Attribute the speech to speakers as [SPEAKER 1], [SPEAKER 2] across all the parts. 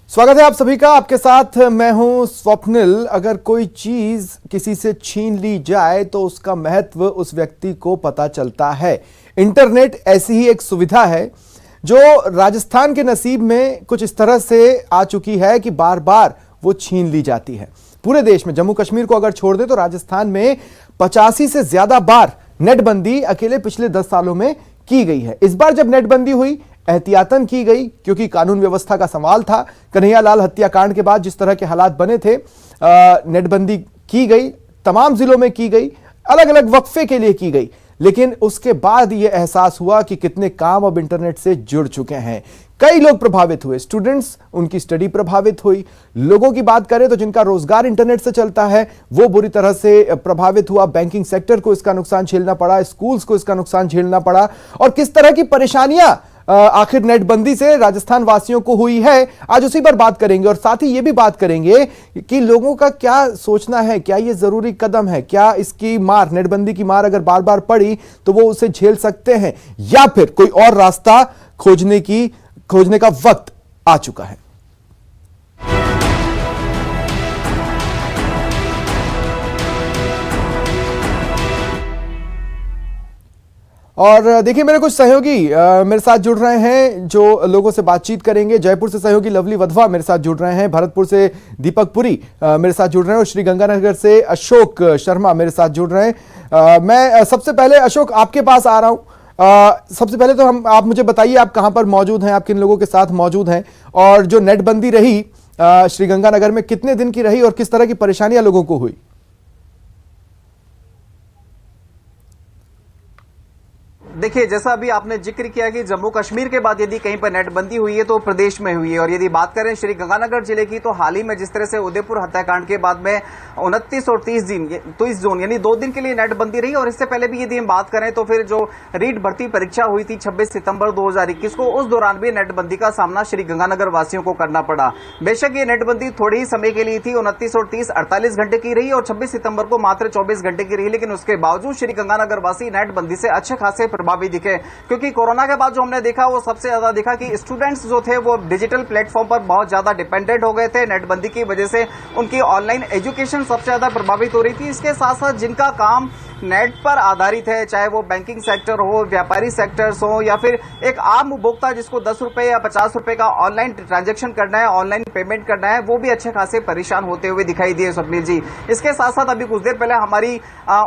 [SPEAKER 1] स्वागत है आप सभी का। आपके साथ मैं हूं स्वप्निल। अगर कोई चीज किसी से छीन ली जाए तो उसका महत्व उस व्यक्ति को पता चलता है। इंटरनेट ऐसी ही एक सुविधा है जो राजस्थान के नसीब में कुछ इस तरह से आ चुकी है कि बार बार वो छीन ली जाती है। पूरे देश में जम्मू कश्मीर को अगर छोड़ दे तो राजस्थान में 85 से ज्यादा बार नेटबंदी अकेले पिछले 10 सालों में की गई है। इस बार जब नेटबंदी हुई एहतियातन की गई क्योंकि कानून व्यवस्था का सवाल था। कन्हैयालाल हत्याकांड के बाद जिस तरह के हालात बने थे, नेटबंदी की गई, तमाम जिलों में की गई, अलग अलग वक्फे के लिए की गई। लेकिन उसके बाद यह एहसास हुआ कि कितने काम अब इंटरनेट से जुड़ चुके हैं। कई लोग प्रभावित हुए, स्टूडेंट्स, उनकी स्टडी प्रभावित हुई। लोगों की बात करें तो जिनका रोजगार इंटरनेट से चलता है वो बुरी तरह से प्रभावित हुआ। बैंकिंग सेक्टर को इसका नुकसान झेलना पड़ा, स्कूल्स को इसका नुकसान झेलना पड़ा। और किस तरह की परेशानियां आखिर नेटबंदी से राजस्थान वासियों को हुई है, आज उसी पर बात करेंगे। और साथ ही ये भी बात करेंगे कि लोगों का क्या सोचना है, क्या ये जरूरी कदम है, क्या इसकी मार, नेटबंदी की मार अगर बार बार पड़ी तो वो उसे झेल सकते हैं या फिर कोई और रास्ता खोजने का वक्त आ चुका है। और देखिए मेरे कुछ सहयोगी मेरे साथ जुड़ रहे हैं जो लोगों से बातचीत करेंगे। जयपुर से सहयोगी लवली वधवा मेरे साथ जुड़ रहे हैं, भरतपुर से दीपक पुरी मेरे साथ जुड़ रहे हैं और श्री गंगानगर से अशोक शर्मा मेरे साथ जुड़ रहे हैं। मैं सबसे पहले अशोक आपके पास आ रहा हूं। सबसे पहले तो आप मुझे बताइए आप कहां पर मौजूद हैं, आप किन लोगों के साथ मौजूद हैं, और जो नेटबंदी रही श्री गंगानगर में कितने दिन की रही और किस तरह की परेशानियां लोगों को हुई?
[SPEAKER 2] देखिए, जैसा अभी आपने जिक्र किया कि जम्मू कश्मीर के बाद यदि कहीं पर नेटबंदी हुई है तो प्रदेश में हुई है। और यदि बात करें श्री गंगानगर जिले की तो हाल ही में जिस तरह से उदयपुर हत्याकांड के बाद में 29 और 30 जून यानी 2 दिन के लिए नेटबंदी रही। और इससे पहले भी यदि हम बात करें तो फिर जो रीट भर्ती परीक्षा हुई थी 26 सितंबर 2021 को, उस दौरान भी नेटबंदी का सामना श्री गंगानगर वासियों को करना पड़ा। बेशक ये नेटबंदी थोड़ी ही समय के लिए थी, 29 और 30 48 घंटे की रही और 26 सितंबर को मात्र 24 घंटे की रही। लेकिन उसके बावजूद श्री गंगानगर वासी नेटबंदी से अच्छे खासे प्रभावी दिखे, क्योंकि कोरोना के बाद जो हमने देखा वो सबसे ज्यादा देखा कि स्टूडेंट्स जो थे वो डिजिटल प्लेटफॉर्म पर बहुत ज्यादा डिपेंडेंट हो गए थे। नेटबंदी की वजह से उनकी ऑनलाइन एजुकेशन सबसे ज्यादा प्रभावित हो रही थी। इसके साथ साथ जिनका काम नेट पर आधारित है, चाहे वो बैंकिंग सेक्टर हो, व्यापारी सेक्टर्स हो, या फिर एक आम उपभोक्ता जिसको 10 रुपए या 50 रुपए का ऑनलाइन ट्रांजैक्शन करना है, ऑनलाइन पेमेंट करना है, वो भी अच्छे खासे परेशान होते हुए दिखाई दिए स्वप्निल जी। इसके साथ साथ अभी कुछ देर पहले हमारी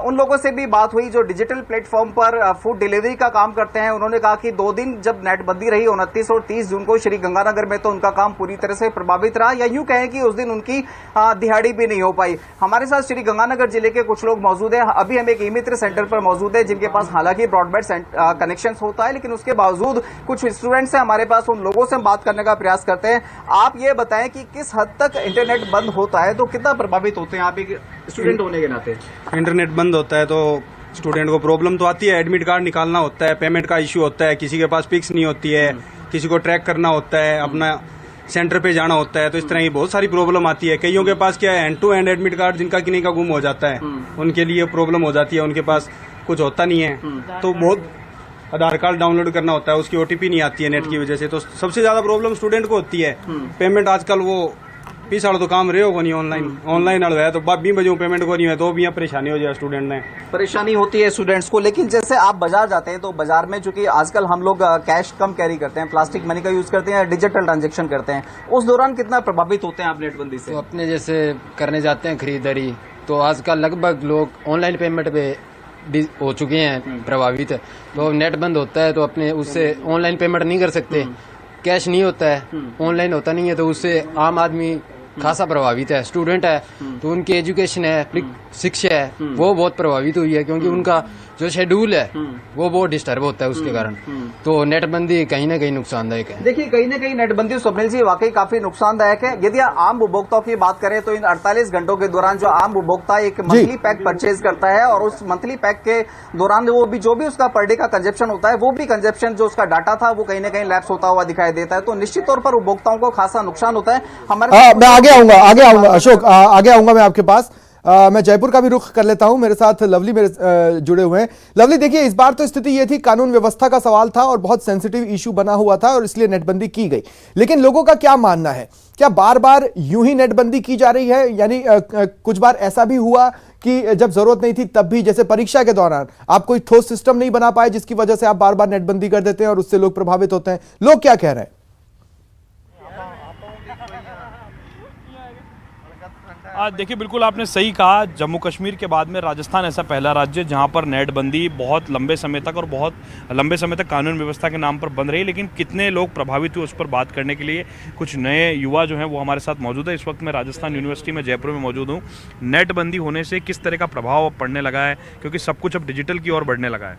[SPEAKER 2] उन लोगों से भी बात हुई जो डिजिटल प्लेटफॉर्म पर फूड डिलीवरी का काम करते हैं। उन्होंने कहा कि 2 दिन जब नेटबंदी रही 29 और 30 जून को श्री गंगानगर में, तो उनका काम पूरी तरह से प्रभावित रहा, या यूं कहें कि उस दिन उनकी दिहाड़ी भी नहीं हो पाई। हमारे साथ श्री गंगानगर जिले के कुछ लोग मौजूद हैं। अभी हम एक ई-मित्र सेंटर पर मौजूद है जिनके पास हालांकि ब्रॉडबैंड कनेक्शन होता है, लेकिन उसके बावजूद कुछ स्टूडेंट्स हैं हमारे पास, उन लोगों से बात करने का प्रयास करते हैं। आप ये बताएं कि किस हद तक इंटरनेट बंद होता है तो कितना प्रभावित होते हैं आप एक स्टूडेंट होने के नाते?
[SPEAKER 3] इंटरनेट बंद होता है तो स्टूडेंट को प्रॉब्लम तो आती है। एडमिट कार्ड निकालना होता है, पेमेंट का इश्यू होता है, किसी के पास पिक्स नहीं होती है, किसी को ट्रैक करना होता है, अपना सेंटर पे जाना होता है, तो इस तरह की बहुत सारी प्रॉब्लम आती है। कईयों के पास क्या है, end to end admit card जिनका किन्हीं का गुम हो जाता है उनके लिए प्रॉब्लम हो जाती है, उनके पास कुछ होता नहीं है तो बहुत आधार कार्ड डाउनलोड करना होता है, उसकी ओटीपी नहीं आती है नेट की वजह से, तो सबसे ज्यादा प्रॉब्लम स्टूडेंट को होती है। पेमेंट आजकल वो पिछड़ तो काम रहे होगा नहीं, ऑनलाइन अड़ है तो 20 बजे पेमेंट को नहीं है तो भी यहाँ परेशानी हो जाए, स्टूडेंट ने
[SPEAKER 2] परेशानी होती है स्टूडेंट्स को। लेकिन जैसे आप बाजार जाते हैं तो बाजार में चूंकि आजकल हम लोग कैश कम कैरी करते हैं, प्लास्टिक मनी का यूज करते हैं, डिजिटल ट्रांजेक्शन करते हैं, उस दौरान कितना प्रभावित होते हैं आप नेटबंदी से?
[SPEAKER 4] तो अपने जैसे करने जाते हैं खरीदारी तो आजकल लगभग लोग ऑनलाइन पेमेंट पे हो चुके हैं प्रभावित। तो नेट बंद होता है तो अपने उससे ऑनलाइन पेमेंट नहीं कर सकते, कैश नहीं होता है, ऑनलाइन होता नहीं है, तो उससे आम आदमी खासा प्रभावित है। स्टूडेंट है तो उनकी एजुकेशन है, शिक्षा है, वो बहुत प्रभावित हुई है, क्योंकि उनका जो शेड्यूल है वो बहुत डिस्टर्ब होता है उसके कारण। तो नेटबंदी कहीं ना कहीं नुकसानदायक है।
[SPEAKER 2] देखिए, कहीं ना कहीं नेटबंदी स्वप्निल जी वाकई काफी नुकसानदायक है। यदि आम उपभोक्ताओं की बात करें तो इन 48 घंटों के दौरान जो आम उपभोक्ता एक मंथली पैक परचेज करता है और उस मंथली पैक के दौरान वो भी जो भी उसका पर डे का कंजप्शन होता है, वो भी कंजप्शन जो उसका डाटा था वो कहीं ना कहीं लैप्स होता हुआ दिखाई देता है। तो निश्चित तौर पर उपभोक्ताओं को खासा नुकसान होता है। हमारे
[SPEAKER 1] मैं आगे आऊंगा अशोक, आगे आऊंगा मैं आपके पास। मैं जयपुर का भी रुख कर लेता हूं, मेरे साथ लवली मेरे जुड़े हुए हैं। लवली, देखिए इस बार तो स्थिति यह थी, कानून व्यवस्था का सवाल था और बहुत सेंसिटिव इशू बना हुआ था और इसलिए नेटबंदी की गई। लेकिन लोगों का क्या मानना है, क्या बार बार यूं ही नेटबंदी की जा रही है? यानी कुछ बार ऐसा भी हुआ कि जब जरूरत नहीं थी तब भी, जैसे परीक्षा के दौरान आप कोई ठोस सिस्टम नहीं बना पाए जिसकी वजह से आप बार बार नेटबंदी कर देते हैं और उससे लोग प्रभावित होते हैं? लोग क्या कह रहे हैं?
[SPEAKER 5] देखिए, बिल्कुल आपने सही कहा। जम्मू कश्मीर के बाद में राजस्थान ऐसा पहला राज्य है जहां पर नेटबंदी बहुत लंबे समय तक और बहुत लंबे समय तक कानून व्यवस्था के नाम पर बंद रही। लेकिन कितने लोग प्रभावित हुए उस पर बात करने के लिए कुछ नए युवा जो हैं वो हमारे साथ मौजूद है। इस वक्त मैं राजस्थान यूनिवर्सिटी में जयपुर में मौजूद हूँ। नेटबंदी होने से किस तरह का प्रभाव अब पड़ने लगा है, क्योंकि सब कुछ अब डिजिटल की ओर बढ़ने लगा है?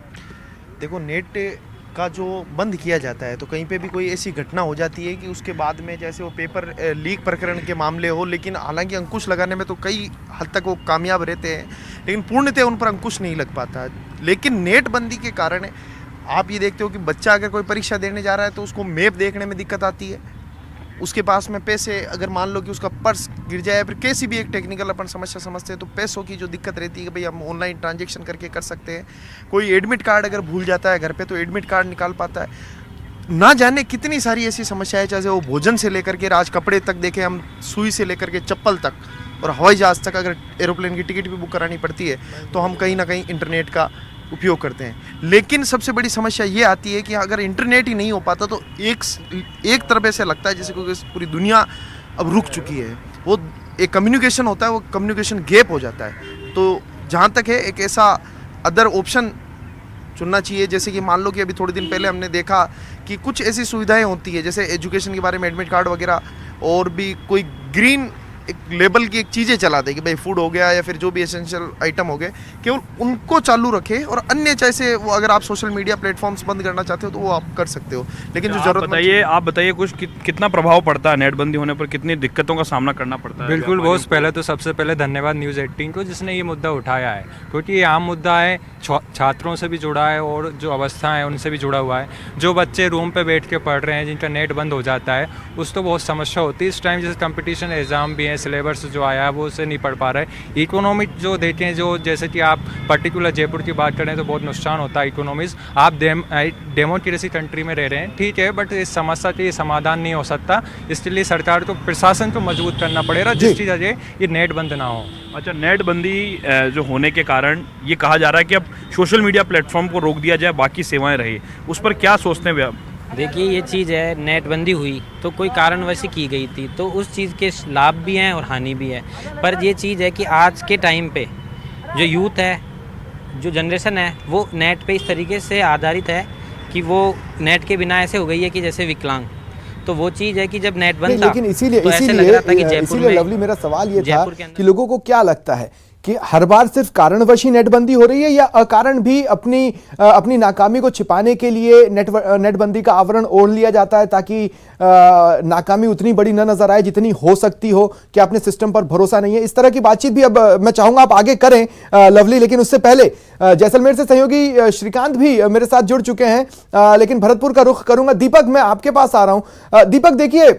[SPEAKER 6] देखो, नेट का जो बंद किया जाता है तो कहीं पे भी कोई ऐसी घटना हो जाती है कि उसके बाद में, जैसे वो पेपर लीक प्रकरण के मामले हो, लेकिन हालांकि अंकुश लगाने में तो कई हद तक वो कामयाब रहते हैं, लेकिन पूर्णतः उन पर अंकुश नहीं लग पाता। लेकिन नेट बंदी के कारण आप ये देखते हो कि बच्चा अगर कोई परीक्षा देने जा रहा है तो उसको मैप देखने में दिक्कत आती है, उसके पास में पैसे, अगर मान लो कि उसका पर्स गिर जाए, फिर कैसी भी एक टेक्निकल अपन समस्या समझते हैं तो पैसों की जो दिक्कत रहती है कि भाई हम ऑनलाइन ट्रांजैक्शन करके कर सकते हैं। कोई एडमिट कार्ड अगर भूल जाता है घर पे तो एडमिट कार्ड निकाल पाता है। ना जाने कितनी सारी ऐसी समस्याएं, चाहे वो भोजन से लेकर के आज कपड़े तक देखें हम, सुई से लेकर के चप्पल तक, और हवाई जहाज़ तक अगर एरोप्लेन की टिकट भी बुक करानी पड़ती है तो हम कहीं ना कहीं इंटरनेट का उपयोग करते हैं। लेकिन सबसे बड़ी समस्या ये आती है कि अगर इंटरनेट ही नहीं हो पाता तो एक तरफ ऐसे लगता है जैसे कोई पूरी दुनिया अब रुक चुकी है। वो एक कम्युनिकेशन होता है, वो कम्युनिकेशन गैप हो जाता है। तो जहाँ तक है, एक ऐसा अदर ऑप्शन चुनना चाहिए। जैसे कि मान लो कि अभी थोड़े दिन पहले हमने देखा कि कुछ ऐसी सुविधाएं होती है, जैसे एजुकेशन के बारे में एडमिट कार्ड वगैरह, और भी कोई ग्रीन एक लेबल की एक चीज़ें चला दे कि भाई फूड हो गया या फिर जो भी एसेंशियल आइटम हो गए, केवल उनको चालू रखे, और अन्य जैसे वो अगर आप सोशल मीडिया प्लेटफॉर्म्स बंद करना चाहते हो तो वो आप कर सकते हो। लेकिन जो जरूरत,
[SPEAKER 5] आप बताइए कुछ कितना प्रभाव पड़ता है नेटबंदी होने पर, कितनी दिक्कतों का सामना करना पड़ता है?
[SPEAKER 7] बिल्कुल बॉस, पहले तो सबसे पहले धन्यवाद न्यूज़ 18 को जिसने ये मुद्दा उठाया है, क्योंकि ये आम मुद्दा है, छात्रों से भी जुड़ा है और जो अवस्था है उनसे भी जुड़ा हुआ है। जो बच्चे रूम पे बैठ के पढ़ रहे हैं, जिनका नेट बंद हो जाता है, उसको बहुत समस्या होती है। इस टाइम जैसे कंपटीशन एग्जाम भी है, सिलेबस जो आया है वो उससे नहीं पढ़ पा रहे। इकोनॉमिक जो देते हैं, जो जैसे कि आप पर्टिकुलर जयपुर की बात करें तो बहुत नुकसान होता है इकोनॉमिक्स। आप डेमोक्रेसी कंट्री में रह रहे हैं, ठीक है, बट इस समस्या के समाधान नहीं हो सकता। इसके लिए सरकार को, प्रशासन को मजबूत करना पड़ेगा जिसकी वजह ये नेट बंद ना हो।
[SPEAKER 5] अच्छा, नेट बंदी जो होने के कारण ये कहा जा रहा है कि अब सोशल मीडिया प्लेटफॉर्म को रोक दिया जाए, बाकी सेवाएं रही, उस पर क्या सोचते हैं आप?
[SPEAKER 8] देखिए, ये चीज़ है, नेटबंदी हुई तो कोई कारणवश ही की गई थी, तो उस चीज़ के लाभ भी हैं और हानि भी है। पर ये चीज़ है कि आज के टाइम पे जो यूथ है, जो जनरेशन है, वो नेट पे इस तरीके से आधारित है कि वो नेट के बिना ऐसे हो गई है कि जैसे विकलांग। तो वो चीज़ है कि जब नेट बंद था,
[SPEAKER 1] लेकिन इसीलिए
[SPEAKER 8] इसीलिए
[SPEAKER 1] लवली, मेरा सवाल ये था कि लोगों को क्या लगता है कि हर बार सिर्फ कारणवश ही नेटबंदी हो रही है, या अकारण भी अपनी नाकामी को छिपाने के लिए नेटबंदी का आवरण ओढ़ लिया जाता है ताकि नाकामी उतनी बड़ी न नजर आए जितनी हो सकती हो, कि अपने सिस्टम पर भरोसा नहीं है? इस तरह की बातचीत भी अब मैं चाहूंगा आप आगे करें लवली, लेकिन उससे पहले जैसलमेर से सहयोगी श्रीकांत भी मेरे साथ जुड़ चुके हैं, लेकिन भरतपुर का रुख करूंगा। दीपक, मैं आपके पास आ रहा हूं। दीपक, देखिए,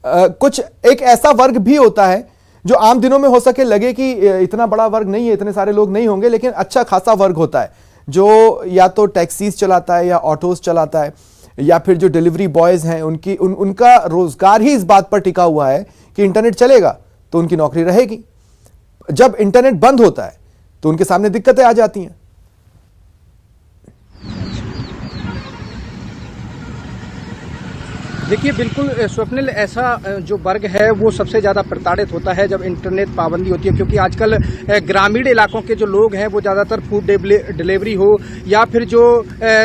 [SPEAKER 1] कुछ एक ऐसा वर्ग भी होता है जो आम दिनों में हो सके लगे कि इतना बड़ा वर्ग नहीं है, इतने सारे लोग नहीं होंगे, लेकिन अच्छा खासा वर्ग होता है जो या तो टैक्सीज चलाता है या ऑटोज चलाता है, या फिर जो डिलीवरी बॉयज हैं उनका रोजगार ही इस बात पर टिका हुआ है कि इंटरनेट चलेगा तो उनकी नौकरी रहेगी। जब इंटरनेट बंद होता है तो उनके सामने दिक्कतें आ जाती हैं।
[SPEAKER 9] देखिए, बिल्कुल स्वप्निल, ऐसा जो वर्ग है वो सबसे ज़्यादा प्रताड़ित होता है जब इंटरनेट पाबंदी होती है, क्योंकि आजकल ग्रामीण इलाकों के जो लोग हैं वो ज़्यादातर फूड डिलीवरी हो या फिर जो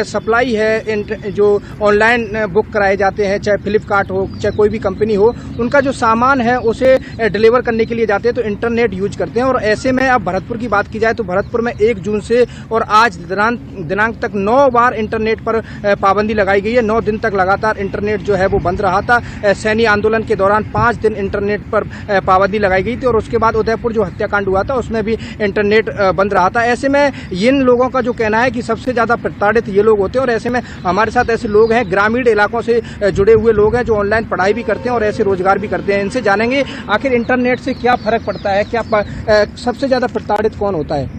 [SPEAKER 9] सप्लाई है, जो ऑनलाइन बुक कराए जाते हैं, चाहे फ्लिपकार्ट हो चाहे कोई भी कंपनी हो, उनका जो सामान है उसे डिलीवर करने के लिए जाते हैं तो इंटरनेट यूज करते हैं। और ऐसे में अब भरतपुर की बात की जाए तो भरतपुर में 1 जून से और आज दिनांक तक 9 बार इंटरनेट पर पाबंदी लगाई गई है। 9 दिन तक लगातार इंटरनेट जो है वो बंद रहा था। सैनी आंदोलन के दौरान 5 दिन इंटरनेट पर पाबंदी लगाई गई थी और उसके बाद उदयपुर जो हत्याकांड हुआ था उसमें भी इंटरनेट बंद रहा था। ऐसे में इन लोगों का जो कहना है कि सबसे ज्यादा प्रताड़ित ये लोग होते हैं, और ऐसे में हमारे साथ ऐसे लोग हैं, ग्रामीण इलाकों से जुड़े हुए लोग हैं जो ऑनलाइन पढ़ाई भी करते हैं और ऐसे रोजगार भी करते हैं। इनसे जानेंगे आखिर इंटरनेट से क्या फर्क पड़ता है, क्या सबसे ज्यादा प्रताड़ित कौन होता है?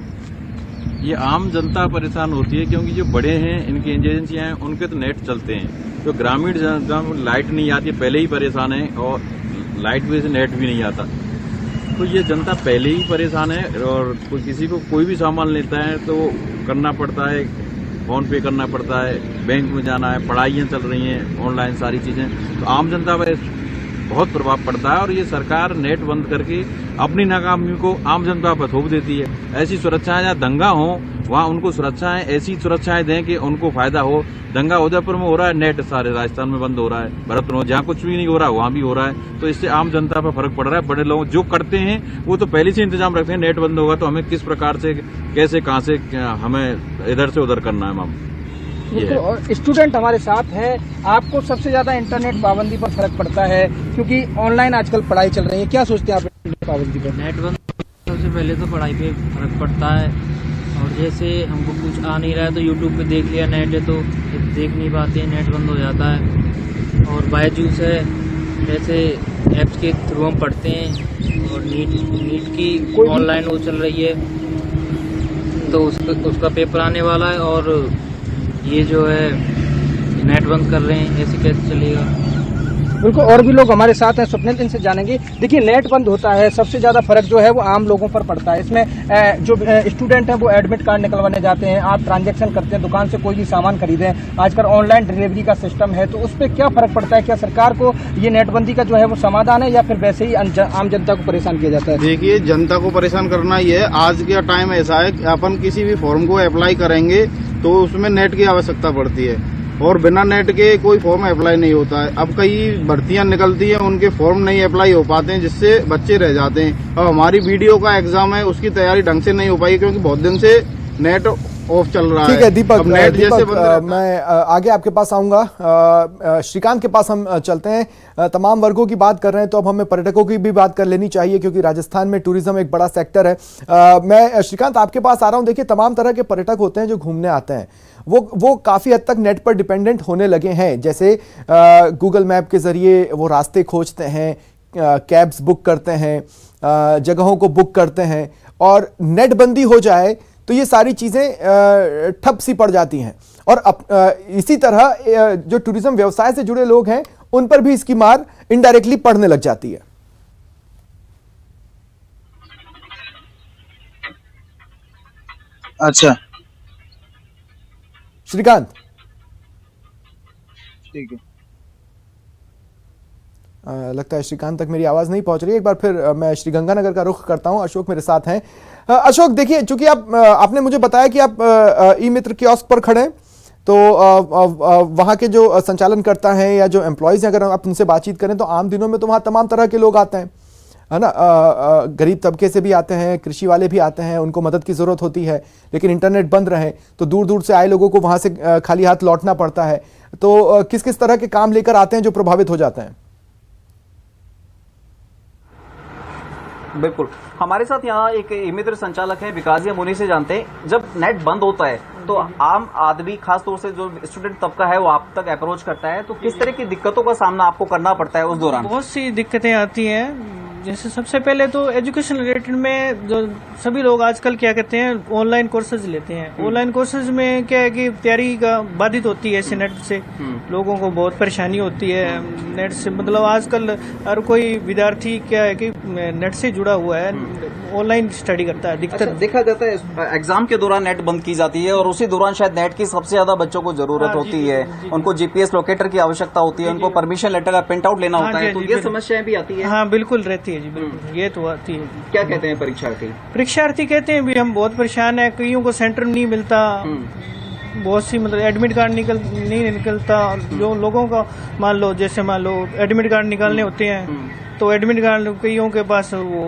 [SPEAKER 10] ये आम जनता परेशान होती है, क्योंकि जो बड़े हैं, इनकी एजेंसियां हैं, उनके तो नेट चलते हैं। जो ग्रामीण जनता लाइट नहीं आती, पहले ही परेशान है, और लाइट भी से नेट भी नहीं आता। तो ये जनता पहले ही परेशान है और किसी को कोई भी सामान लेता है तो करना पड़ता है, फोन पे करना पड़ता है, बैंक में जाना है, पढ़ाइयाँ चल रही हैं ऑनलाइन सारी चीजें, तो आम जनता पर बहुत प्रभाव पड़ता है। और ये सरकार नेट बंद करके अपनी नाकामी को आम जनता पर थोप देती है। ऐसी सुरक्षाएं जहाँ दंगा हो वहाँ उनको सुरक्षाएं ऐसी सुरक्षाएं दें कि उनको फायदा हो। दंगा उदयपुर में हो रहा है, नेट सारे राजस्थान में बंद हो रहा है, भरतपुर जहाँ कुछ भी नहीं हो रहा है वहाँ भी हो रहा है। तो इससे आम जनता पर फर्क पड़ रहा है। बड़े लोग जो करते हैं वो तो पहले से इंतजाम रखते हैं, नेट बंद होगा तो हमें किस प्रकार से कैसे कहाँ से हमें इधर से उधर करना है। मैम
[SPEAKER 9] स्टूडेंट हमारे साथ है, आपको सबसे ज्यादा इंटरनेट पाबंदी पर फर्क पड़ता है क्योंकि ऑनलाइन आजकल पढ़ाई चल रही है, क्या सोचते हैं आप इंटरनेट पाबंदी पर?
[SPEAKER 11] नेट बंद सबसे पहले तो पढ़ाई पे फर्क पड़ता है, और जैसे हमको कुछ आ नहीं रहा है तो यूट्यूब पे देख लिया, नेट है तो देख नहीं पाते हैं, नेट बंद हो जाता है। और बायजूस है, जैसे ऐप्स के थ्रू हम पढ़ते हैं, और नीट की ऑनलाइन वो चल रही है तो उसका पेपर आने वाला है, और ये जो है नेट बंद कर रहे हैं, ऐसे कैसे चलेगा?
[SPEAKER 9] बिल्कुल, और भी लोग हमारे साथ हैं, स्वप्निल इनसे जानेंगे। देखिए, नेट बंद होता है, सबसे ज्यादा फर्क जो है वो आम लोगों पर पड़ता है। इसमें जो स्टूडेंट हैं वो एडमिट कार्ड निकलवाने जाते हैं, आप ट्रांजैक्शन करते हैं, दुकान से कोई भी सामान खरीदें, आजकल ऑनलाइन डिलीवरी का सिस्टम है, तो उस पर क्या फर्क पड़ता है? क्या सरकार को ये नेटबंदी का जो है वो समाधान है या फिर वैसे ही आम जनता को परेशान किया जाता है?
[SPEAKER 12] देखिए, जनता को परेशान करना ही है। आज का टाइम ऐसा है कि अपन किसी भी फॉर्म को अप्लाई करेंगे तो उसमें नेट की आवश्यकता पड़ती है, और बिना नेट के कोई फॉर्म अप्लाई नहीं होता है। अब कई भर्तियां निकलती हैं, उनके फॉर्म नहीं अप्लाई हो पाते हैं, जिससे बच्चे रह जाते हैं। अब हमारी वीडियो का एग्जाम है, उसकी तैयारी ढंग से नहीं हो पाई क्योंकि बहुत दिन से नेट ऑफ चल रहा है।
[SPEAKER 1] ठीक है दीपक,
[SPEAKER 12] दीपक
[SPEAKER 1] मैं आगे आपके पास आऊंगा। श्रीकांत के पास हम चलते हैं। तमाम वर्गों की बात कर रहे हैं तो अब हमें पर्यटकों की भी बात कर लेनी चाहिए क्योंकि राजस्थान में टूरिज्म एक बड़ा सेक्टर है। मैं श्रीकांत आपके पास आ रहा हूं। देखिए, तमाम तरह के पर्यटक होते हैं जो घूमने आते हैं, वो काफी हद तक नेट पर डिपेंडेंट होने लगे हैं। जैसे गूगल मैप के जरिए वो रास्ते खोजते हैं, कैब्स बुक करते हैं, जगहों को बुक करते हैं, और नेट बंदी हो जाए तो ये सारी चीजें ठप सी पड़ जाती हैं। और इसी तरह जो टूरिज्म व्यवसाय से जुड़े लोग हैं उन पर भी इसकी मार इनडायरेक्टली पड़ने लग जाती है।
[SPEAKER 12] अच्छा
[SPEAKER 1] श्रीकांत,
[SPEAKER 12] ठीक है।
[SPEAKER 1] लगता है श्रीकांत तक मेरी आवाज नहीं पहुंच रही है। एक बार फिर मैं श्री गंगानगर का रुख करता हूं। अशोक मेरे साथ हैं। अशोक, देखिए, चूंकि आपने मुझे बताया कि आप ई मित्र कियोस्क पर खड़े हैं, तो वहां के जो संचालनकर्ता हैं या जो एम्प्लॉयज हैं, अगर आप उनसे बातचीत करें तो आम दिनों में तो वहां तमाम तरह के लोग आते हैं, है ना। गरीब तबके से भी आते हैं, कृषि वाले भी आते हैं, उनको मदद की जरूरत होती है, लेकिन इंटरनेट बंद रहे तो दूर दूर से आए लोगों को वहां से खाली हाथ लौटना पड़ता है। तो किस किस तरह के काम लेकर आते हैं जो प्रभावित हो जाते हैं?
[SPEAKER 2] बिल्कुल, हमारे साथ यहाँ एक ई-मित्र संचालक है विकास जी, हम उन्हीं से जानते हैं। जब नेट बंद होता है तो आम आदमी, खासतौर से जो स्टूडेंट तबका है, वो आप तक अप्रोच करता है, तो किस तरह की दिक्कतों का सामना आपको करना पड़ता है उस दौरान?
[SPEAKER 11] बहुत सी दिक्कतें आती हैं। जैसे सबसे पहले तो एजुकेशन रिलेटेड में जो सभी लोग आजकल क्या कहते हैं, ऑनलाइन कोर्सेज लेते हैं। ऑनलाइन कोर्सेज में क्या है कि तैयारी का बाधित होती है ऐसे नेट से, लोगों को बहुत परेशानी होती है नेट से। मतलब आजकल हर कोई विद्यार्थी क्या है कि नेट से जुड़ा हुआ है, ऑनलाइन स्टडी करता है।
[SPEAKER 2] अच्छा, देखा जाता है एग्जाम के दौरान नेट बंद की जाती है और उसी दौरान शायद नेट की सबसे ज्यादा बच्चों को जरूरत होती है। उनको जीपीएस लोकेटर की आवश्यकता होती है, उनको परमिशन लेटर का प्रिंट आउट लेना होता है, तो ये समस्याएं भी आती है।
[SPEAKER 11] हाँ, बिल्कुल रहती है जी, बिल्कुल ये तो आती है।
[SPEAKER 2] क्या कहते हैं परीक्षार्थी?
[SPEAKER 11] परीक्षार्थी कहते हैं भी हम बहुत परेशान है, कईयों को सेंटर नहीं मिलता, बहुत सी मतलब एडमिट कार्ड नहीं निकलता। जो लोगों का मान लो एडमिट कार्ड निकालने होते हैं तो एडमिट कार्ड कईयों के पास वो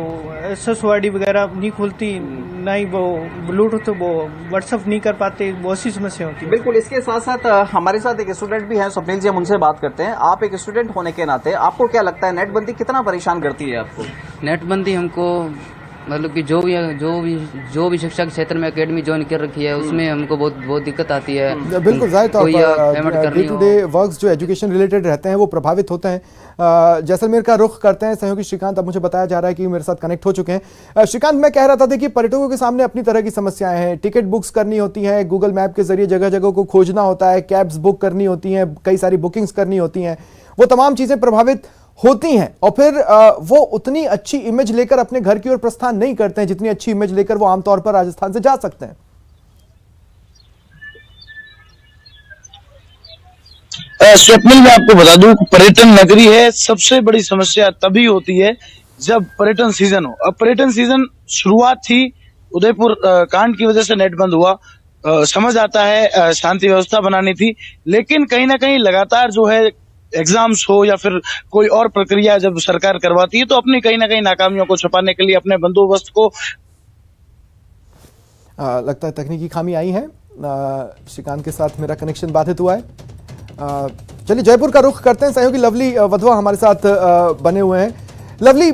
[SPEAKER 11] SSOID वगैरह नहीं खुलती, ना ही वो ब्लूटूथ वो व्हाट्सएप नहीं कर पाते, बहुत सी समस्या होती है।
[SPEAKER 2] बिल्कुल, इसके साथ साथ हमारे साथ एक स्टूडेंट भी हैं, स्वप्निल जी, हम उनसे बात करते हैं। आप एक स्टूडेंट होने के नाते आपको क्या लगता है नेटबंदी कितना परेशान करती है आपको?
[SPEAKER 13] नेटबंदी हमको मतलब कि जो भी शिक्षा के क्षेत्र में एकेडमी ज्वाइन कर रखी है उसमें हमको बहुत दिक्कत आती है।
[SPEAKER 1] बिल्कुल, जाहिर तौर पर डे टू डे वर्क्स जो एजुकेशन रिलेटेड रहते हैं वो प्रभावित होते हैं। जैसलमेर का रुख करते हैं सहयोगी श्रीकांत। अब मुझे बताया जा रहा है कि मेरे साथ कनेक्ट हो चुके हैं। श्रीकांत, मैं कह रहा था देखिए, पर्यटकों के सामने अपनी तरह की समस्याएं हैं। टिकट बुक्स करनी होती है, गूगल मैप के जरिए जगह जगह को खोजना होता है, कैब्स बुक करनी होती हैं, कई सारी बुकिंग्स करनी होती हैं, वो तमाम चीजें प्रभावित होती हैं और फिर वो उतनी अच्छी इमेज लेकर अपने घर की ओर प्रस्थान नहीं करते हैं जितनी अच्छी इमेज लेकर वो आमतौर पर राजस्थान से जा सकते हैं।
[SPEAKER 14] स्वप्निल, मैं आपको बता दूं, पर्यटन नगरी है। सबसे बड़ी समस्या तभी होती है जब पर्यटन सीजन हो। अब पर्यटन सीजन शुरुआत थी, उदयपुर कांड की वजह से नेट बंद हुआ। समझ आता है शांति व्यवस्था बनानी थी, लेकिन कहीं ना कहीं लगातार जो है एग्जाम्स हो या फिर कोई और प्रक्रिया जब सरकार करवाती है तो अपनी कहीं ना कहीं नाकामियों को छुपाने के लिए अपने बंदोबस्त को
[SPEAKER 1] लगता है तकनीकी खामी आई है। श्रीकांत के साथ मेरा कनेक्शन बाधित हुआ है। चलिए जयपुर का रुख करते हैं। सहयोगी लवली वधवा हमारे साथ बने हुए हैं। लवली,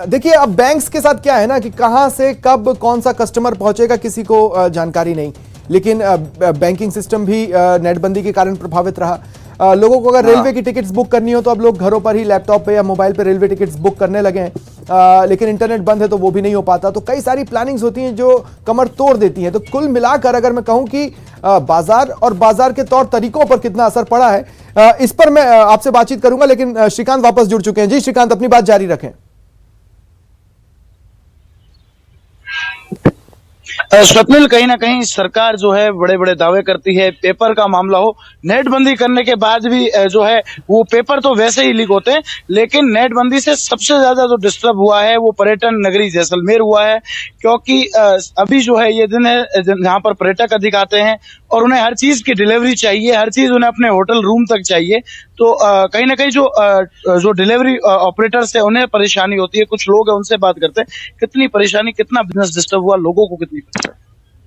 [SPEAKER 1] देखिए अब बैंक्स के साथ क्या है ना कि कहां से कब कौन सा कस्टमर पहुंचेगा किसी को जानकारी नहीं, लेकिन बैंकिंग सिस्टम भी नेटबंदी के कारण प्रभावित रहा। लोगों को अगर रेलवे की टिकट्स बुक करनी हो तो अब लोग घरों पर ही लैपटॉप पे या मोबाइल पे रेलवे टिकट्स बुक करने लगे हैं, लेकिन इंटरनेट बंद है तो वो भी नहीं हो पाता। तो कई सारी प्लानिंग्स होती हैं जो कमर तोड़ देती हैं। तो कुल मिलाकर अगर मैं कहूं कि बाजार और बाजार के तौर तरीकों पर कितना असर पड़ा है, इस पर मैं आपसे बातचीत करूंगा, लेकिन श्रीकांत वापस जुड़ चुके हैं। जी श्रीकांत, अपनी बात जारी रखें।
[SPEAKER 14] स्वप्निल, कहीं ना कहीं सरकार जो है बड़े बड़े दावे करती है। पेपर का मामला हो, नेट बंदी करने के बाद भी जो है वो पेपर तो वैसे ही लीक होते हैं, लेकिन नेट बंदी से सबसे ज्यादा जो डिस्टर्ब हुआ है वो पर्यटन नगरी जैसलमेर हुआ है। क्योंकि अभी जो है ये दिन है जहाँ पर पर्यटक अधिक आते हैं और उन्हें हर चीज की डिलीवरी चाहिए, हर चीज उन्हें अपने होटल रूम तक चाहिए। तो कहीं ना कहीं जो डिलीवरी ऑपरेटर्स है उन्हें परेशानी होती है। कुछ लोग हैं उनसे बात करते हैं, कितनी परेशानी, कितना बिजनेस डिस्टर्ब हुआ, लोगों को कितनी परेशानी।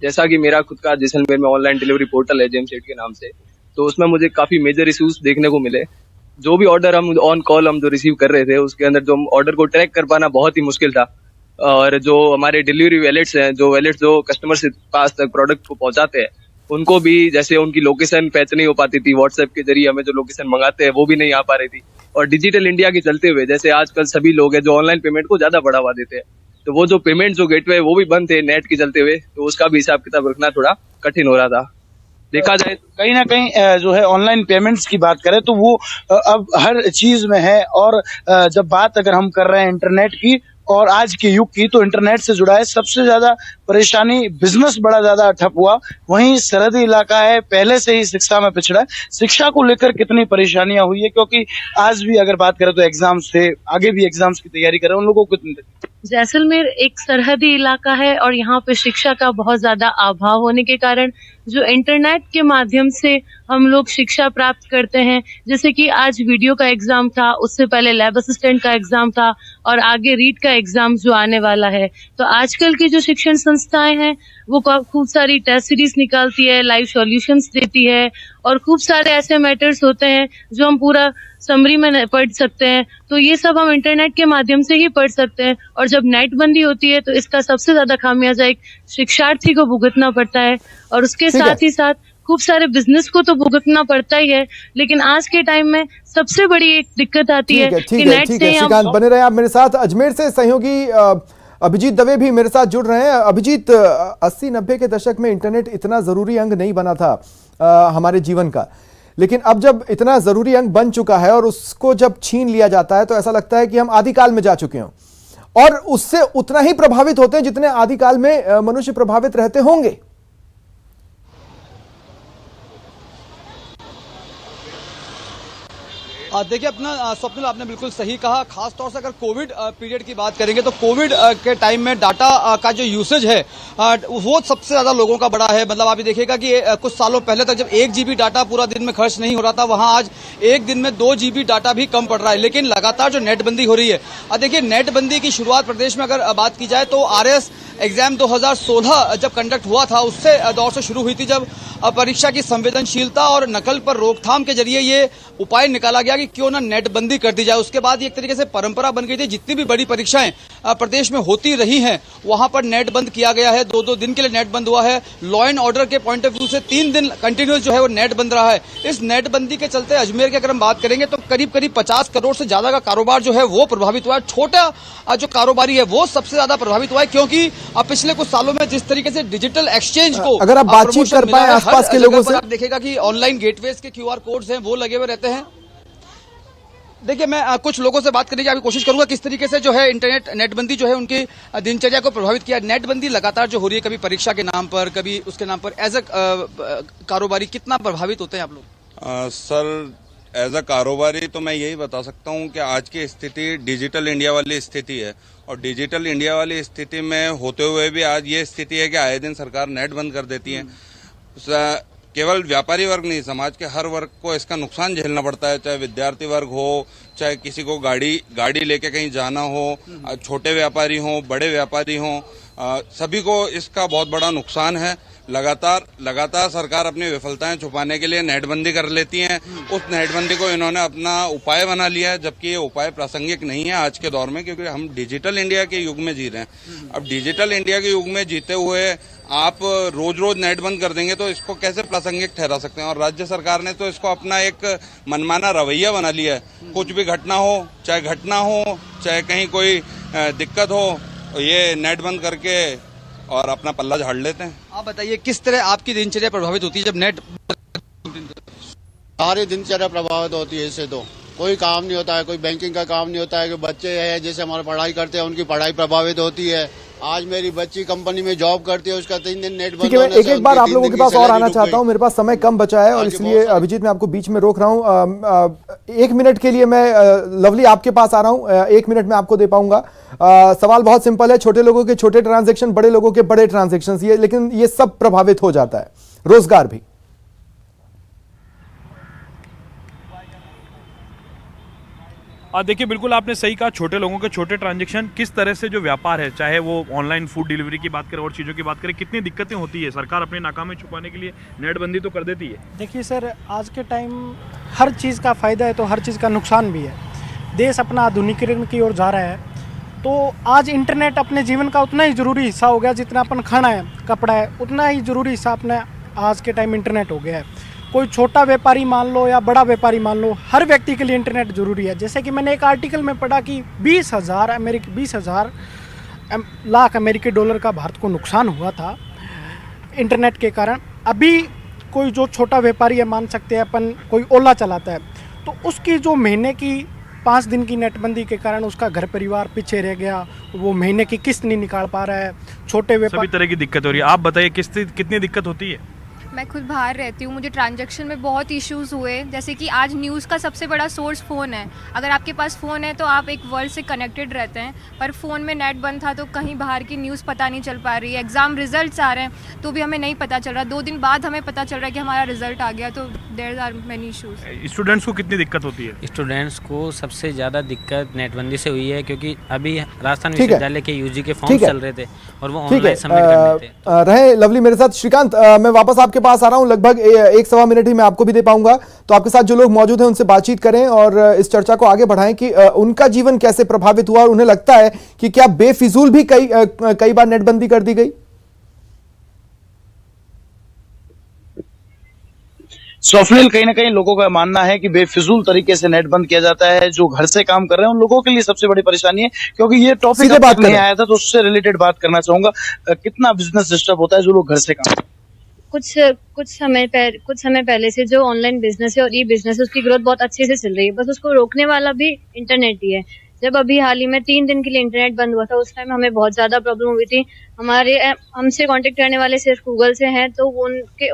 [SPEAKER 15] जैसा कि मेरा खुद का जैसलमेर में ऑनलाइन डिलीवरी पोर्टल है जेम सेट के नाम से, तो उसमें मुझे काफी मेजर इश्यूज देखने को मिले। जो भी ऑर्डर हम ऑन कॉल हम जो रिसीव कर रहे थे उसके अंदर जो ऑर्डर को ट्रैक कर पाना बहुत ही मुश्किल था। और जो हमारे डिलीवरी वैलेट्स हैं, जो वैलेट्स जो कस्टमर से पास तक प्रोडक्ट को पहुंचाते हैं, उनको भी जैसे उनकी लोकेशन फैच नहीं हो पाती थी। व्हाट्सएप के जरिए हमें जो लोकेशन मंगाते हैं वो भी नहीं आ पा रही थी। और डिजिटल इंडिया के चलते हुए जैसे आजकल सभी लोग हैं जो ऑनलाइन पेमेंट को ज्यादा बढ़ावा देते हैं, तो वो जो पेमेंट जो गेटवे वो भी बंद थे नेट के चलते हुए, तो उसका भी हिसाब किताब रखना थोड़ा कठिन हो रहा था। देखा जाए
[SPEAKER 14] कहीं ना कहीं जो है ऑनलाइन पेमेंट्स की बात करें तो वो अब हर चीज में है। और जब बात अगर हम कर रहे हैं इंटरनेट की और आज के युग की, तो इंटरनेट से जुड़ा है सबसे ज्यादा परेशानी, बिजनेस बड़ा ज्यादा ठप हुआ। वहीं सरहदी इलाका है, पहले से ही शिक्षा में पिछड़ा है। शिक्षा को लेकर कितनी परेशानियां हुई है, क्योंकि आज भी अगर बात करें तो एग्जाम्स थे, आगे भी एग्जाम्स की तैयारी कर रहे हैं, उन लोगों को कितनी।
[SPEAKER 16] जैसलमेर एक सरहदी इलाका है और यहाँ पे शिक्षा का बहुत ज्यादा अभाव होने के कारण जो इंटरनेट के माध्यम से हम लोग शिक्षा प्राप्त करते हैं, जैसे कि आज वीडियो का एग्जाम था, उससे पहले लैब असिस्टेंट का एग्जाम था और आगे रीड का एग्जाम जो आने वाला है। तो आजकल की जो शिक्षण संस्थाएं हैं वो खूब सारी टेस्ट सीरीज निकालती है, लाइव सॉल्यूशंस देती है और खूब सारे ऐसे मैटर्स होते हैं जो हम पूरा समरी में पढ़ सकते हैं। तो ये सब हम इंटरनेट के माध्यम से ही पढ़ सकते हैं। और जब नेट बंदी होती है तो इसका सबसे ज्यादा खामियाजा एक शिक्षार्थी को भुगतना पड़ता है और उसके साथ ही साथ खूब सारे बिजनेस को तो भुगतना पड़ता ही है। लेकिन आज के टाइम में सबसे बड़ी एक दिक्कत आती है कि नेट से
[SPEAKER 1] श्रीकांत बने रहे आप मेरे साथ। अजमेर से सहयोगी अभिजीत दवे भी मेरे साथ जुड़ रहे हैं। अभिजीत, 80-90 के दशक में इंटरनेट इतना जरूरी अंग नहीं बना था हमारे जीवन का, लेकिन अब जब इतना जरूरी अंग बन चुका है और उसको जब छीन लिया जाता है तो ऐसा लगता है कि हम आदिकाल में जा चुके हों और उससे उतना ही प्रभावित होते हैं जितने आदिकाल में मनुष्य प्रभावित रहते होंगे।
[SPEAKER 17] देखिए अपना स्वप्निल, आपने बिल्कुल सही कहा। खास तौर से अगर कोविड पीरियड की बात करेंगे तो कोविड के टाइम में डाटा का जो यूसेज है वो सबसे ज्यादा लोगों का बड़ा है। मतलब आप ये देखिएगा कि कुछ सालों पहले तक जब 1 GB डाटा पूरा दिन में खर्च नहीं हो रहा था, वहां आज एक दिन में 2 GB डाटा भी कम पड़ रहा है। लेकिन लगातार जो नेटबंदी हो रही है, देखिए नेटबंदी की शुरुआत प्रदेश में अगर बात की जाए तो RS एग्जाम 2016 जब कंडक्ट हुआ था उससे दौर से शुरू हुई थी, जब परीक्षा की संवेदनशीलता और नकल पर रोकथाम के जरिए ये उपाय निकाला गया कि क्यों ना नेटबंदी कर दी जाए। उसके बाद एक तरीके से परंपरा बन गई थी, जितनी भी बड़ी परीक्षाएं प्रदेश में होती रही हैं वहां पर नेट बंद किया गया है। 2-2 दिन के लिए नेट बंद हुआ है। लॉ एंड ऑर्डर के पॉइंट ऑफ व्यू से 3 दिन कंटिन्यूस जो है वो नेट बंद रहा है। इस नेट बंदी के चलते अजमेर की अगर हम बात करेंगे तो करीब 50 करोड़ से ज्यादा का कारोबार जो है वो प्रभावित हुआ है। छोटा जो कारोबारी है वो सबसे ज्यादा प्रभावित हुआ है, क्योंकि पिछले कुछ सालों में जिस तरीके से डिजिटल एक्सचेंज को
[SPEAKER 1] अगर आप बातचीत कर पाए आसपास के लोगों से,
[SPEAKER 17] आप देखेगा कि ऑनलाइन गेटवेज के QR कोड्स हैं वो लगे हुए रहते हैं। देखिए मैं कुछ लोगों से बात करने की अभी कोशिश करूंगा किस तरीके से जो है इंटरनेट नेटबंदी जो है उनकी दिनचर्या को प्रभावित किया। नेटबंदी लगातार जो हो रही है, कभी परीक्षा के नाम पर, कभी उसके नाम पर, एज अ कारोबारी कितना प्रभावित होते हैं आप लोग?
[SPEAKER 18] सर एज अ कारोबारी तो मैं यही बता सकता हूं कि आज की स्थिति डिजिटल इंडिया वाली स्थिति है, और डिजिटल इंडिया वाली स्थिति में होते हुए भी आज ये स्थिति है कि आए दिन सरकार नेट बंद कर देती है। केवल व्यापारी वर्ग नहीं, समाज के हर वर्ग को इसका नुकसान झेलना पड़ता है, चाहे विद्यार्थी वर्ग हो, चाहे किसी को गाड़ी लेके कहीं जाना हो, छोटे व्यापारी हो, बड़े व्यापारी हो, सभी को इसका बहुत बड़ा नुकसान है। लगातार सरकार अपनी विफलताएं छुपाने के लिए नेटबंदी कर लेती है। उस नेटबंदी को इन्होंने अपना उपाय बना लिया है, जबकि ये उपाय प्रासंगिक नहीं है आज के दौर में, क्योंकि हम डिजिटल इंडिया के युग में जी रहे हैं। अब डिजिटल इंडिया के युग में जीते हुए आप रोज नेट बंद कर देंगे तो इसको कैसे प्रासंगिक ठहरा सकते हैं? और राज्य सरकार ने तो इसको अपना एक मनमाना रवैया बना लिया है। कुछ भी घटना हो, चाहे कहीं कोई दिक्कत हो, ये नेट बंद करके और अपना पल्ला झाड़ लेते हैं।
[SPEAKER 17] आप बताइए किस तरह आपकी दिनचर्या प्रभावित होती है जब नेट?
[SPEAKER 19] सारी दिनचर्या प्रभावित होती है। इससे तो कोई काम नहीं होता है, कोई बैंकिंग का काम नहीं होता है। कि बच्चे हैं जैसे हमारे पढ़ाई करते हैं, उनकी पढ़ाई प्रभावित होती है। आज मेरी बच्ची कंपनी में जॉब करती है, उसका 3 दिन नेट बंद होने से
[SPEAKER 1] एक बार आप लोगों के पास और आना चाहता हूं, मेरे पास समय कम बचा है और इसलिए अभिजीत मैं आपको बीच में रोक रहा हूं। 1 मिनट के लिए मैं लवली आपके पास आ रहा हूं, 1 मिनट में आपको दे पाऊंगा। सवाल बहुत सिंपल है, छोटे लोगों के छोटे ट्रांजेक्शन, बड़े लोगों के बड़े ट्रांजेक्शन, ये लेकिन ये सब प्रभावित हो जाता है, रोजगार भी।
[SPEAKER 5] देखिए बिल्कुल आपने सही कहा, छोटे लोगों के छोटे ट्रांजैक्शन, किस तरह से जो व्यापार है, चाहे वो ऑनलाइन फूड डिलीवरी की बात करें और चीज़ों की बात करें, कितनी दिक्कतें होती है। सरकार अपनी नाकामी छुपाने के लिए नेटबंदी तो कर देती है।
[SPEAKER 9] देखिए सर, आज के टाइम हर चीज़ का फ़ायदा है तो हर चीज़ का नुकसान भी है। देश अपना आधुनिकीकरण की ओर जा रहा है, तो आज इंटरनेट अपने जीवन का उतना ही ज़रूरी हिस्सा हो गया जितना अपन खाना है, कपड़ा है, उतना ही ज़रूरी हिस्सा अपने आज के टाइम इंटरनेट हो गया है। कोई छोटा व्यापारी मान लो या बड़ा व्यापारी मान लो, हर व्यक्ति के लिए इंटरनेट ज़रूरी है। जैसे कि मैंने एक आर्टिकल में पढ़ा कि 20,000 लाख अमेरिकी डॉलर का भारत को नुकसान हुआ था इंटरनेट के कारण। अभी कोई जो छोटा व्यापारी है, मान सकते हैं अपन कोई ओला चलाता है, तो उसकी जो महीने की 5 दिन की नेटबंदी के कारण उसका घर परिवार पीछे रह गया, वो महीने की किस्त नहीं निकाल पा रहा है। छोटे व्यापार,
[SPEAKER 5] सभी तरह की दिक्कत हो रही है। आप बताइए कितनी दिक्कत होती है?
[SPEAKER 20] मैं खुद बाहर रहती हूँ, मुझे ट्रांजैक्शन में बहुत इश्यूज हुए। जैसे कि आज न्यूज़ का सबसे बड़ा सोर्स फ़ोन है। अगर आपके पास फ़ोन है तो आप एक वर्ल्ड से कनेक्टेड रहते हैं, पर फ़ोन में नेट बंद था तो कहीं बाहर की न्यूज़ पता नहीं चल पा रही है। एग्ज़ाम रिजल्ट्स आ रहे हैं तो भी हमें नहीं पता चल रहा, 2 दिन बाद हमें पता चल रहा है कि हमारा रिजल्ट आ गया। तो there are many issues.
[SPEAKER 5] Students को कितनी दिक्कत होती है?
[SPEAKER 8] स्टूडेंट्स को सबसे ज़्यादा दिक्कत नेटबंदी से हुई है, क्योंकि अभी राजस्थान विश्वविद्यालय के यूजी के फॉर्म चल रहे थे और वो ऑनलाइन सबमिट करने थे।
[SPEAKER 1] रहे लवली मेरे साथ। श्रीकांत, मैं वापस आपके पास आ रहा हूं, लगभग 1-1.25 मिनट ही मैं आपको भी दे पाऊंगा, तो आपके साथ जो लोग मौजूद हैं उनसे बातचीत करें और इस चर्चा को आगे बढ़ाएं कि उनका जीवन कैसे प्रभावित हुआ और उन्हें लगता है कि क्या बेफिजूल भी कई बार नेटबंदी कर दी गई।
[SPEAKER 14] स्वप्निल, कहीं ना कहीं लोगों का मानना है कि बेफिजूल तरीके से नेट बंद किया जाता है। जो घर से काम कर रहे हैं उन लोगों के लिए सबसे बड़ी परेशानी है, क्योंकि ये टॉपिक अब तक नहीं आया था, तो उससे रिलेटेड बात करना चाहूंगा। कितना बिजनेस डिस्टर्ब होता है जो लोग घर से काम?
[SPEAKER 16] कुछ समय पहले से जो ऑनलाइन बिजनेस है और ई बिजनेस है, उसकी ग्रोथ बहुत अच्छे से चल रही है। बस उसको रोकने वाला भी इंटरनेट ही है। जब अभी हाल ही में 3 दिन के लिए इंटरनेट बंद हुआ था, उस टाइम हमें बहुत ज्यादा प्रॉब्लम हुई थी। हमसे कांटेक्ट करने वाले सिर्फ गूगल से हैं, तो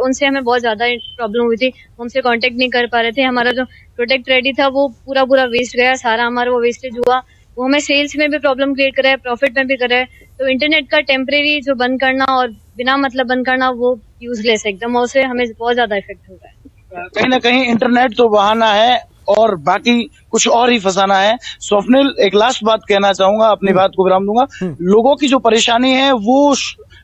[SPEAKER 16] उनसे हमें बहुत ज्यादा प्रॉब्लम हुई थी। हमसे कांटेक्ट नहीं कर पा रहे थे। हमारा जो प्रोडक्ट रेडी था वो पूरा वेस्ट गया, सारा हमारा वो वेस्टेज हुआ। वो हमें सेल्स में भी प्रॉब्लम क्रिएट करा है, प्रॉफिट में भी करा है। तो इंटरनेट का टेम्परेरी जो बंद करना और बिना मतलब बंद करना, वो यूजलेस है एकदम, और उससे हमें बहुत ज्यादा इफेक्ट हो रहा है।
[SPEAKER 14] कहीं ना कहीं इंटरनेट तो बहाना है और बाकी कुछ और ही फंसाना है। स्वप्निल, एक लास्ट बात कहना चाहूंगा, अपनी बात को विराम दूंगा। लोगों की जो परेशानी है वो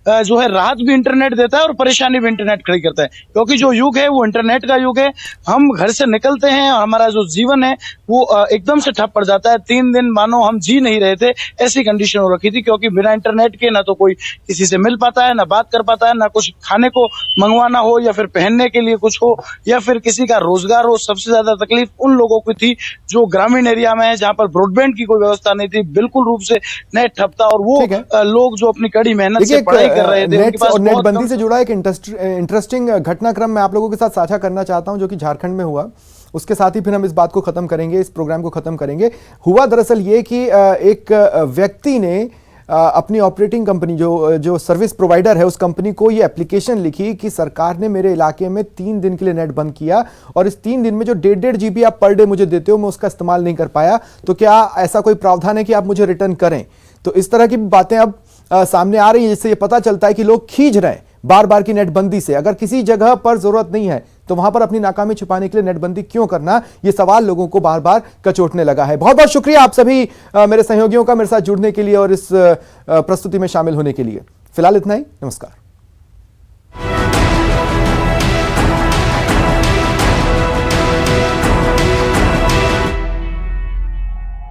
[SPEAKER 14] जो है राहत भी इंटरनेट देता है और परेशानी भी इंटरनेट खड़ी करता है, क्योंकि जो युग है वो इंटरनेट का युग है। हम घर से निकलते हैं और हमारा जो जीवन है वो एकदम से ठप पड़ जाता है। 3 दिन मानो हम जी नहीं रहे थे, ऐसी कंडीशन हो रखी थी, क्योंकि बिना इंटरनेट के ना तो कोई किसी से मिल पाता है, ना बात कर पाता है, ना कुछ खाने को मंगवाना हो या फिर पहनने के लिए कुछ हो या फिर किसी का रोजगार हो। सबसे ज्यादा तकलीफ उन लोगों को थी जो ग्रामीण एरिया में है, जहाँ पर ब्रोडबैंड की कोई व्यवस्था नहीं थी, बिल्कुल रूप से नेट ठप था। और वो लोग जो अपनी कड़ी मेहनत से पढ़ाई कर रहे थे,
[SPEAKER 1] नेट और नेटबंदी से जुड़ा एक इंटरेस्टिंग घटनाक्रम मैं आप लोगों के साथ साझा करना चाहता हूं, जो कि झारखंड में हुआ। उसके साथ ही फिर हम इस बात को खत्म करेंगे, इस प्रोग्राम को खत्म करेंगे। हुआ दरअसल ये कि एक व्यक्ति ने अपनी ऑपरेटिंग कंपनी जो सर्विस प्रोवाइडर है उस कंपनी को ये एप्लीकेशन लिखी कि सरकार ने मेरे इलाके में 3 दिन के लिए नेट बंद किया और इस 3 दिन में जो 1.5 GB आप पर डे मुझे देते हो मैं उसका इस्तेमाल नहीं कर पाया, तो क्या ऐसा कोई प्रावधान है कि आप मुझे रिटर्न करें। तो इस तरह की बातें अब सामने आ रही है, जिससे ये पता चलता है कि लोग खींच रहे हैं बार बार की नेटबंदी से। अगर किसी जगह पर जरूरत नहीं है तो वहां पर अपनी नाकामी छुपाने के लिए नेटबंदी क्यों करना, ये सवाल लोगों को बार बार कचोटने लगा है। बहुत बहुत शुक्रिया आप सभी मेरे सहयोगियों का मेरे साथ जुड़ने के लिए और इस प्रस्तुति में शामिल होने के लिए। फिलहाल इतना ही, नमस्कार।